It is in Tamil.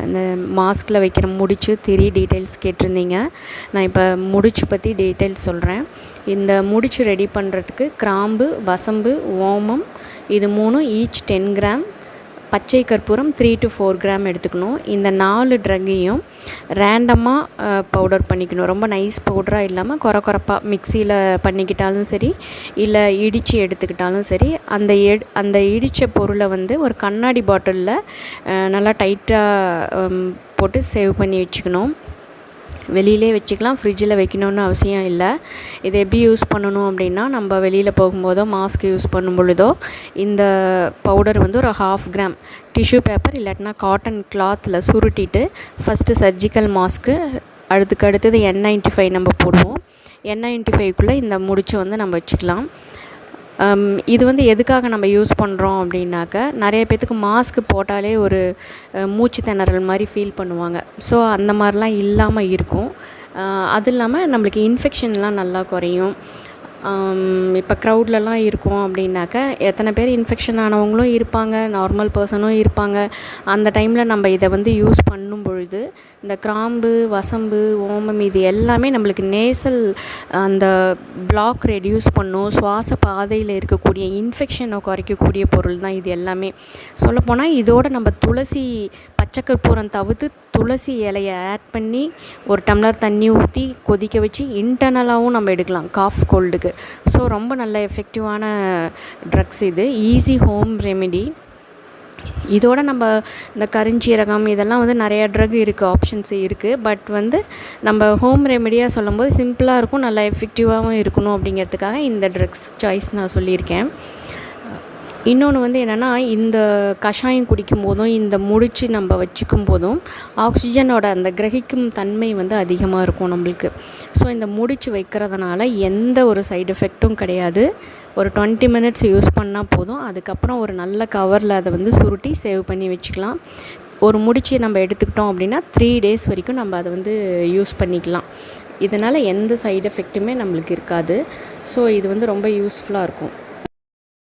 இந்த மாஸ்கில் வைக்கிற முடிச்சு டீட்டெயில்ஸ் கேட்டிருந்தீங்க. நான் இப்போ முடிச்சு பற்றி டீட்டெயில்ஸ் சொல்கிறேன். இந்த முடிச்சு ரெடி பண்ணுறதுக்கு கிராம்பு, வசம்பு, ஓமம் இது 3 ஈச் 10 கிராம், பச்சை கற்பூரம் 3 to 4 கிராம் எடுத்துக்கணும். இந்த 4 ட்ரக்கையும் ரேண்டமாக பவுடர் பண்ணிக்கணும். ரொம்ப நைஸ் பவுடராக இல்லாமல் கொரப்பாக மிக்சியில் பண்ணிக்கிட்டாலும் சரி, இல்லை இடித்து எடுத்துக்கிட்டாலும் சரி. அந்த இடித்த பொருளை வந்து ஒரு கண்ணாடி பாட்டிலில் நல்லா டைட்டாக போட்டு சேவ் பண்ணி வச்சுக்கணும். வெளியிலே வச்சுக்கலாம், ஃப்ரிட்ஜில் வைக்கணுன்னு அவசியம் இல்லை. இதை எப்படி யூஸ் பண்ணணும் அப்படின்னா, நம்ம வெளியில் போகும்போதோ மாஸ்க் யூஸ் பண்ணும் பொழுதோ இந்த பவுடர் வந்து ஒரு 1/2 கிராம் டிஷ்யூ பேப்பர் இல்லாட்டினா காட்டன் கிளாத்தில் சுருட்டிட்டு ஃபஸ்ட்டு சர்ஜிக்கல் மாஸ்க்கு, அடுத்தது N95 நம்ம போடுவோம். N95க்குள்ளே இந்த முடிச்சு வந்து நம்ம வச்சுக்கலாம். இது வந்து எதுக்காக நம்ம யூஸ் பண்ணுறோம் அப்படின்னாக்க, நிறைய பேர்த்துக்கு மாஸ்க் போட்டாலே ஒரு மூச்சு திணறல் மாதிரி ஃபீல் பண்ணுவாங்க. ஸோ அந்த மாதிரிலாம் இல்லாமல் இருக்கும். அது இல்லாமல் நம்மளுக்கு இன்ஃபெக்ஷன்லாம் நல்லா குறையும். இப்போ க்ரௌட்லலாம் இருக்கோம் அப்படின்னாக்க எத்தனை பேர் இன்ஃபெக்ஷன் ஆனவங்களும் இருப்பாங்க, நார்மல் பர்சனும் இருப்பாங்க. அந்த டைமில் நம்ம இதை வந்து யூஸ் பண்ணும் பொழுது இந்த கிராம்பு, வசம்பு, ஓமம் இது எல்லாமே நம்மளுக்கு நேசல் அந்த பிளாக் ரெடியூஸ் பண்ணும். சுவாச பாதையில் இருக்கக்கூடிய இன்ஃபெக்ஷனை குறைக்கக்கூடிய பொருள் தான் இது எல்லாமே. சொல்லப்போனால் இதோட நம்ம துளசி, பச்சை கற்பூரம் தவிர்த்து துளசி இலையை ஆட் பண்ணி ஒரு டம்ளர் தண்ணி ஊற்றி கொதிக்க வச்சு இன்டர்னலாகவும் நம்ம எடுக்கலாம் காஃப் கோல்டுக்கு. ஸோ ரொம்ப நல்ல எஃபெக்டிவான ட்ரக்ஸ் இது, ஈஸி ஹோம் ரெமெடி. இதோட நம்ம இந்த கருஞ்சீரகம் இதெல்லாம் வந்து நிறையா ட்ரக் இருக்குது, ஆப்ஷன்ஸ் இருக்குது. பட் வந்து நம்ம ஹோம் ரெமெடியாக சொல்லும்போது சிம்பிளாக இருக்கும், நல்லா எஃபெக்டிவாகவும் இருக்கணும் அப்படிங்கிறதுக்காக இந்த ட்ரக்ஸ் சாய்ஸ் நான் சொல்லியிருக்கேன். இன்னொன்று வந்து என்னென்னா, இந்த கஷாயம் குடிக்கும் போதும் இந்த முடிச்சு நம்ம வச்சுக்கும் போதும் ஆக்சிஜனோட அந்த கிரகிக்கும் தன்மை வந்து அதிகமாக இருக்கும் நம்மளுக்கு. ஸோ இந்த முடிச்சு வைக்கிறதுனால எந்த ஒரு சைடு எஃபெக்ட்டும் கிடையாது. ஒரு 20 மினிட்ஸ் யூஸ் பண்ணால் போதும். அதுக்கப்புறம் ஒரு நல்ல கவரில் அதை வந்து சுருட்டி சேவ் பண்ணி வச்சுக்கலாம். ஒரு முடிச்சு நம்ம எடுத்துக்கிட்டோம் அப்படின்னா 3 days வரைக்கும் நம்ம அதை வந்து யூஸ் பண்ணிக்கலாம். இதனால் எந்த சைடு எஃபெக்ட்டுமே நம்மளுக்கு இருக்காது. ஸோ இது வந்து ரொம்ப யூஸ்ஃபுல்லாக இருக்கும்.